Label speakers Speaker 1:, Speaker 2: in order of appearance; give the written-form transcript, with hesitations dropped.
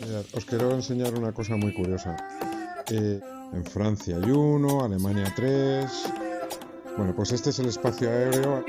Speaker 1: Mirad, os quiero enseñar una cosa muy curiosa. En Francia hay uno, Alemania tres. Bueno, pues este es el espacio aéreo